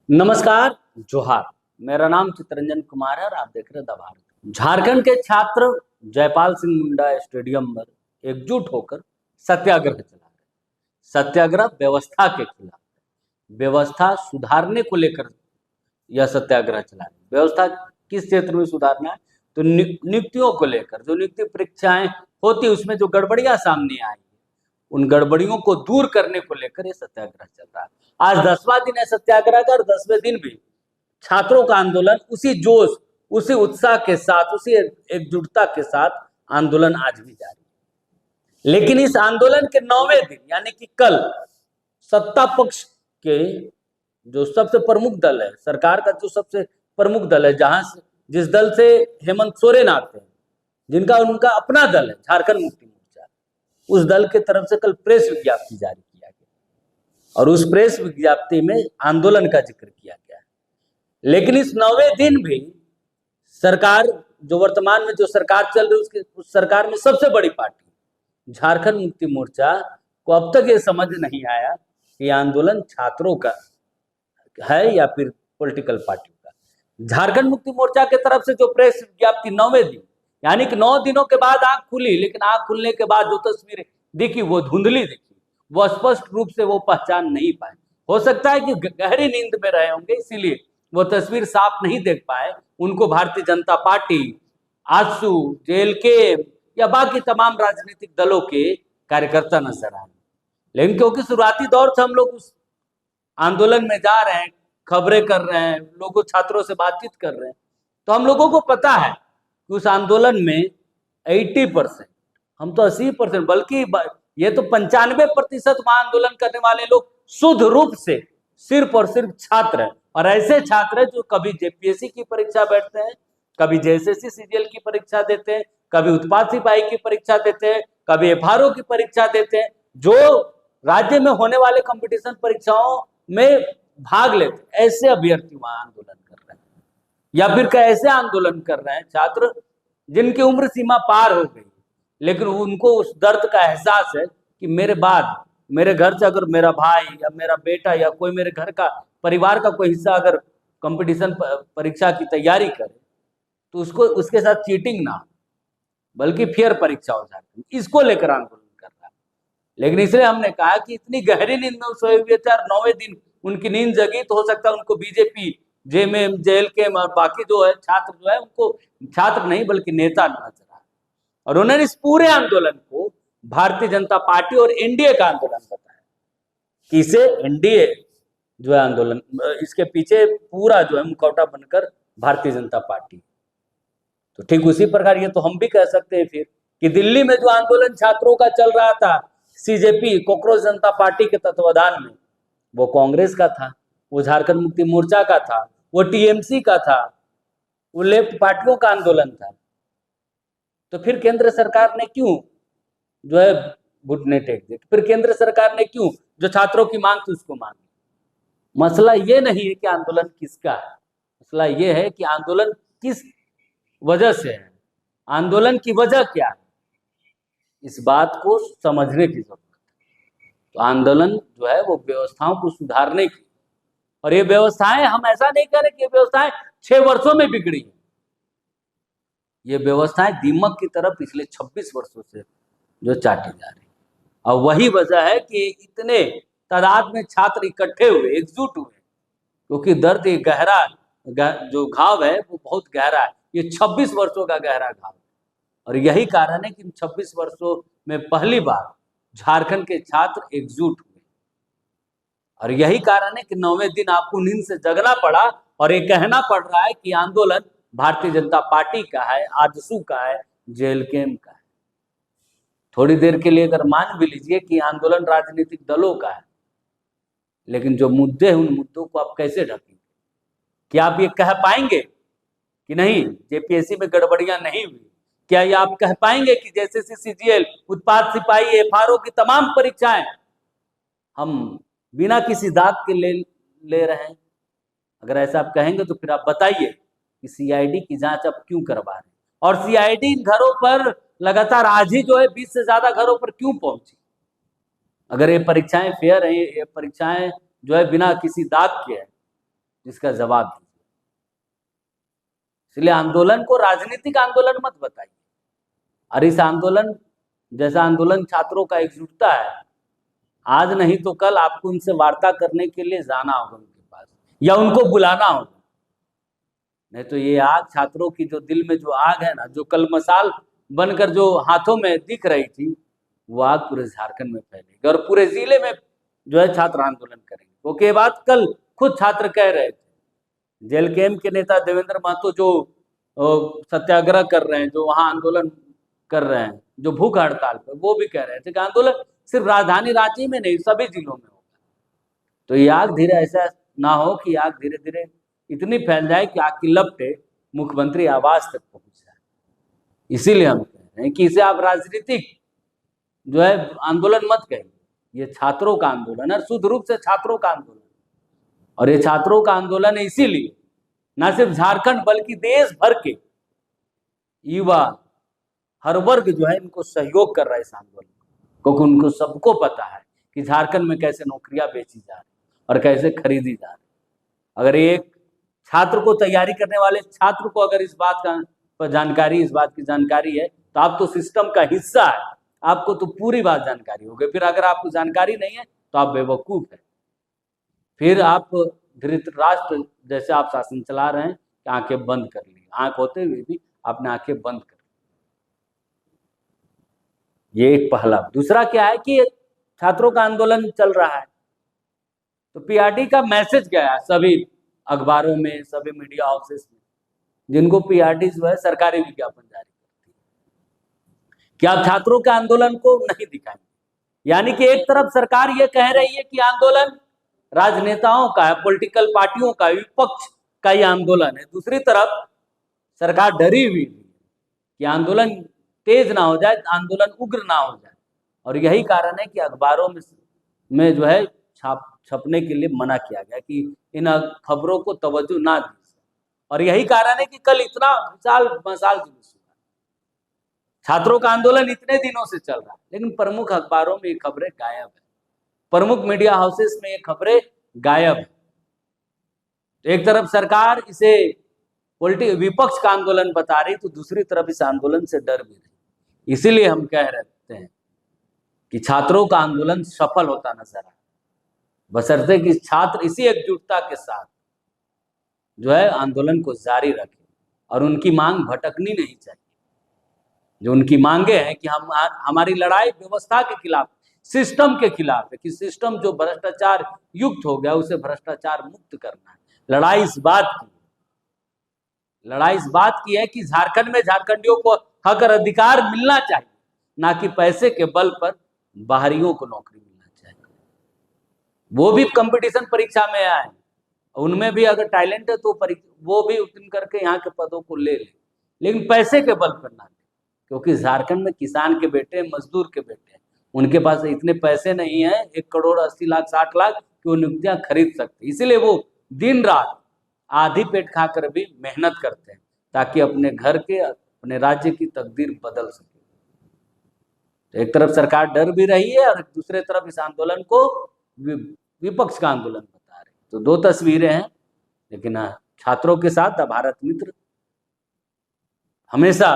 नमस्कार। जोहार। मेरा नाम चितरंजन कुमार है और आप देख रहे हैं द भारत। झारखंड के छात्र जयपाल सिंह मुंडा स्टेडियम पर एकजुट होकर सत्याग्रह चला रहे। सत्याग्रह व्यवस्था के खिलाफ, व्यवस्था सुधारने को लेकर यह सत्याग्रह चला रहे। व्यवस्था किस क्षेत्र में सुधारना है? तो नियुक्तियों को लेकर, जो नियुक्ति परीक्षाएं होती उसमें जो गड़बड़ियां सामने आई, उन गड़बड़ियों को दूर करने को लेकर यह सत्याग्रह चल रहा है। आज 10वां दिन है सत्याग्रह का और 10वें दिन भी छात्रों का आंदोलन उसी जोश, उसी उत्साह के साथ, उसी एकजुटता के साथ आंदोलन आज भी जारी है। लेकिन इस आंदोलन के 9वें दिन यानी कि कल सत्ता पक्ष के जो सबसे प्रमुख दल है, सरकार का जो सबसे प्रमुख दल है, जिस दल से हेमंत सोरेन आते हैं, जिनका उनका अपना दल है झारखंड मुक्ति मोर्चा, उस दल के तरफ से कल प्रेस विज्ञप्ति जारी किया गया और उस प्रेस विज्ञप्ति में आंदोलन का जिक्र किया गया है। लेकिन इस 9वें दिन भी सरकार, जो वर्तमान में जो सरकार चल रही है, उस सरकार में सबसे बड़ी पार्टी झारखंड मुक्ति मोर्चा को अब तक ये समझ नहीं आया कि आंदोलन छात्रों का है या फिर पॉलिटिकल पार्टी का। झारखंड मुक्ति मोर्चा के तरफ से जो प्रेस विज्ञप्ति 9वें दिन यानी कि 9 दिनों के बाद आंख खुली, लेकिन आंख खुलने के बाद जो तस्वीरें दिखी वो धुंधली दिखी, वो स्पष्ट रूप से वो पहचान नहीं पाए। हो सकता है कि गहरी नींद में रहे होंगे, इसीलिए वो तस्वीर साफ नहीं देख पाए। उनको भारतीय जनता पार्टी, आजसू, जेएलके या बाकी तमाम राजनीतिक दलों के कार्यकर्ता नजर आए। लेकिन क्योंकि शुरुआती दौर से हम लोग उस आंदोलन में जा रहे हैं, खबरें कर रहे हैं, लोगों छात्रों से बातचीत कर रहे हैं, तो हम लोगों को पता है कि उस आंदोलन में 80%, हम तो 80%, बल्कि ये तो 95% वहां आंदोलन करने वाले लोग शुद्ध रूप से सिर्फ और सिर्फ छात्र हैं। और ऐसे छात्र हैं जो कभी जेपीएससी की परीक्षा बैठते हैं, कभी जेएसएससी सीजीएल की परीक्षा देते हैं, कभी उत्पाद सिपाही की परीक्षा देते हैं, कभी एफआरओ की परीक्षा देते हैं, जो राज्य में होने वाले कंपटीशन परीक्षाओं में भाग लेते। ऐसे अभ्यर्थी वहां आंदोलन कर रहे हैं, या फिर कैसे आंदोलन कर रहे हैं छात्र जिनकी उम्र सीमा पार हो गई, लेकिन उनको उस दर्द का एहसास है कि मेरे बाद मेरे घर से अगर मेरा भाई या मेरा बेटा या कोई मेरे घर का परिवार का कोई हिस्सा अगर कंपटीशन परीक्षा की तैयारी करे तो उसको उसके साथ चीटिंग ना, बल्कि फेयर परीक्षा हो जाती है। इसको लेकर आंदोलन कर रहा है। लेकिन इसलिए हमने कहा कि इतनी गहरी नींद में सोए हुए थे और 9वें दिन उनकी नींद जगी, तो हो सकता है उनको बीजेपी, जेएमएम, जेएलके और बाकी जो है छात्र जो है, उनको छात्र नहीं बल्कि नेता नजर आए। और उन्होंने इस पूरे आंदोलन को भारतीय जनता पार्टी और एनडीए का आंदोलन बताया कि इसे एनडीए जो है आंदोलन, इसके पीछे पूरा जो है मुखौटा बनकर भारतीय जनता पार्टी। तो ठीक उसी प्रकार ये तो हम भी कह सकते हैं फिर कि दिल्ली में जो आंदोलन छात्रों का चल रहा था, सीजेपी, कॉकरोच जनता पार्टी के तत्वाधान में, वो कांग्रेस का था, वो झारखंड मुक्ति मोर्चा का था, वो टीएमसी का था, वो लेफ्ट पार्टियों का आंदोलन था। तो फिर केंद्र सरकार ने क्यों जो है घुटने टेक दिए? फिर केंद्र सरकार ने क्यों जो छात्रों की मांग थी उसको मांगी? मसला ये नहीं है कि आंदोलन किसका है, मसला ये है कि आंदोलन किस वजह से है, आंदोलन की वजह क्या है, इस बात को समझने की जरूरत है। तो आंदोलन जो है वो व्यवस्थाओं को सुधारने की, और ये व्यवस्थाएं, हम ऐसा नहीं करें कि ये व्यवस्थाएं 6 वर्षों में बिगड़ी है। ये व्यवस्थाएं दीमक की तरह पिछले 26 वर्षों से जो चाटी जा रही, और वही वजह है कि इतने तादाद में छात्र इकट्ठे हुए, एकजुट हुए, क्योंकि दर्द ये गहरा, जो घाव है वो बहुत गहरा है। ये 26 वर्षों का गहरा घाव है, और यही कारण है कि इन 26 वर्षों में पहली बार झारखंड के छात्र एकजुट हुए। और यही कारण है कि 9वें दिन आपको नींद से जगना पड़ा और ये कहना पड़ रहा है कि आंदोलन भारतीय जनता पार्टी का है, आजसू का है, जेएलके का है। थोड़ी देर के लिए अगर मान भी लीजिए कि आंदोलन राजनीतिक दलों का है, लेकिन जो मुद्दे हैं उन मुद्दों को आप कैसे ढकेंगे? क्या आप ये कह पाएंगे कि नहीं जेपीएससी में गड़बड़ियां नहीं हुई? क्या ये आप कह पाएंगे कि जेएसएससी, सीजीएल, उत्पाद सिपाही, एफआरओ की तमाम परीक्षाएं हम बिना किसी दाग के ले रहे हैं? अगर ऐसा आप कहेंगे तो फिर आप बताइए कि सीआईडी की जांच आप क्यों करवा रहे हैं, और सीआईडी इन घरों पर लगातार आज ही जो है 20 से ज्यादा घरों पर क्यों पहुंची? अगर ये परीक्षाएं फेयर है, ये परीक्षाएं जो है बिना किसी दाग के है, जिसका जवाब दीजिए। इसलिए आंदोलन को राजनीतिक आंदोलन मत बताइए। और इस आंदोलन जैसा आंदोलन छात्रों का एकजुटता है, आज नहीं तो कल आपको उनसे वार्ता करने के लिए जाना होगा उनके पास, या उनको बुलाना होगा। नहीं तो ये आग, छात्रों की जो दिल में जो आग है ना, जो कल मसाल बनकर जो हाथों में दिख रही थी, वो आग पूरे झारखंड में फैलेगी और पूरे जिले में जो है छात्र आंदोलन करेंगे। क्योंकि ये बात कल खुद छात्र कह रहे थे। जेएलकेएम के नेता देवेंद्र महतो जो सत्याग्रह कर रहे हैं, जो वहां आंदोलन कर रहे हैं, जो भूख हड़ताल पर, वो भी कह रहे थे कि आंदोलन सिर्फ राजधानी रांची में नहीं, सभी जिलों में होगा। तो ये आग धीरे ऐसा ना हो कि आग धीरे धीरे इतनी फैल जाए कि आग की लपटें मुख्यमंत्री आवास तक पहुंच जाए। इसीलिए हम कह रहे हैं कि इसे आप राजनीतिक जो है आंदोलन मत कहिए, ये छात्रों का आंदोलन है, शुद्ध रूप से छात्रों का आंदोलन। और ये छात्रों का आंदोलन है, इसीलिए न सिर्फ झारखंड बल्कि देश भर के युवा, हर वर्ग जो है इनको सहयोग कर रहा है इस आंदोलन, क्योंकि उनको सबको पता है कि झारखंड में कैसे नौकरियां बेची जा रही और कैसे खरीदी जा रही। अगर एक छात्र को, तैयारी करने वाले छात्र को अगर इस बात का जानकारी, इस बात की जानकारी है, तो आप तो सिस्टम का हिस्सा है, आपको तो पूरी बात जानकारी होगी। फिर अगर आपको जानकारी नहीं है तो आप बेवकूफ है। फिर आप धृतराष्ट्र जैसे आप शासन चला रहे हैं कि आंखें बंद कर ली, आंख होते हुए भी आपने आंखें बंद कर ली। ये एक पहला। दूसरा क्या है कि छात्रों का आंदोलन चल रहा है, तो पीआरडी का मैसेज गया है सभी अखबारों में, सभी मीडिया हाउसेस में, जिनको पीआरडी जो है सरकारी विज्ञापन जारी करती है कि आप छात्रों के आंदोलन को नहीं दिखाएंगे। यानी कि एक तरफ सरकार ये कह रही है कि आंदोलन राजनेताओं का है, पॉलिटिकल पार्टियों का, विपक्ष का ये आंदोलन है। दूसरी तरफ सरकार डरी हुई है कि आंदोलन तेज ना हो जाए, आंदोलन उग्र ना हो जाए। और यही कारण है कि अखबारों में जो है छपने के लिए मना किया गया कि इन खबरों को तवज्जो ना दीजिए। और यही कारण है कि कल इतना विशाल मसाल जुलूस हुआ। छात्रों का आंदोलन इतने दिनों से चल रहा है, लेकिन प्रमुख अखबारों में ये खबरें गायब है, प्रमुख मीडिया हाउसेस में ये खबरें गायब है। एक तरफ सरकार इसे विपक्ष का आंदोलन बता रही, तो दूसरी तरफ इस आंदोलन से डर भी रही। इसीलिए हम कह रहे हैं कि छात्रों का आंदोलन सफल होता नजर आए, बशर्ते कि छात्र इसी एकजुटता के साथ जो है आंदोलन को जारी रखें और उनकी मांग भटकनी नहीं चाहिए। जो उनकी मांगे हैं कि हमारी लड़ाई व्यवस्था के खिलाफ, सिस्टम के खिलाफ है, कि सिस्टम जो भ्रष्टाचार युक्त हो गया उसे भ्रष्टाचार मुक्त करना है। लड़ाई इस बात की है कि झारखंड में झारखंडियों को हक और अधिकार मिलना चाहिए, ना कि पैसे के बल पर बाहरियों को नौकरी मिलना चाहिए। वो भी कंपटीशन परीक्षा में आए, उनमें भी अगर टैलेंट है तो वो भी उत्तीर्ण करके यहाँ के पदों को ले ले, लेकिन पैसे के बल पर ना, क्योंकि झारखंड में किसान के बेटे, मजदूर के बेटे हैं, उनके पास इतने पैसे नहीं है 1 करोड़ 80 लाख 60 लाख कि वो नियुक्तियां खरीद सकते। इसीलिए वो दिन रात आधी पेट खाकर भी मेहनत करते हैं ताकि अपने घर के, अपने राज्य की तकदीर बदल सके। तो एक तरफ सरकार डर भी रही है और दूसरे तरफ इस आंदोलन को विपक्ष का आंदोलन बता रहे। तो दो तस्वीरें हैं, लेकिन छात्रों के साथ भारत मित्र हमेशा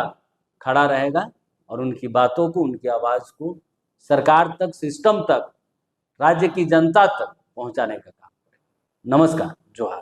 खड़ा रहेगा और उनकी बातों को, उनकी आवाज को सरकार तक, सिस्टम तक, राज्य की जनता तक पहुंचाने का काम करेगा। नमस्कार, जोहार।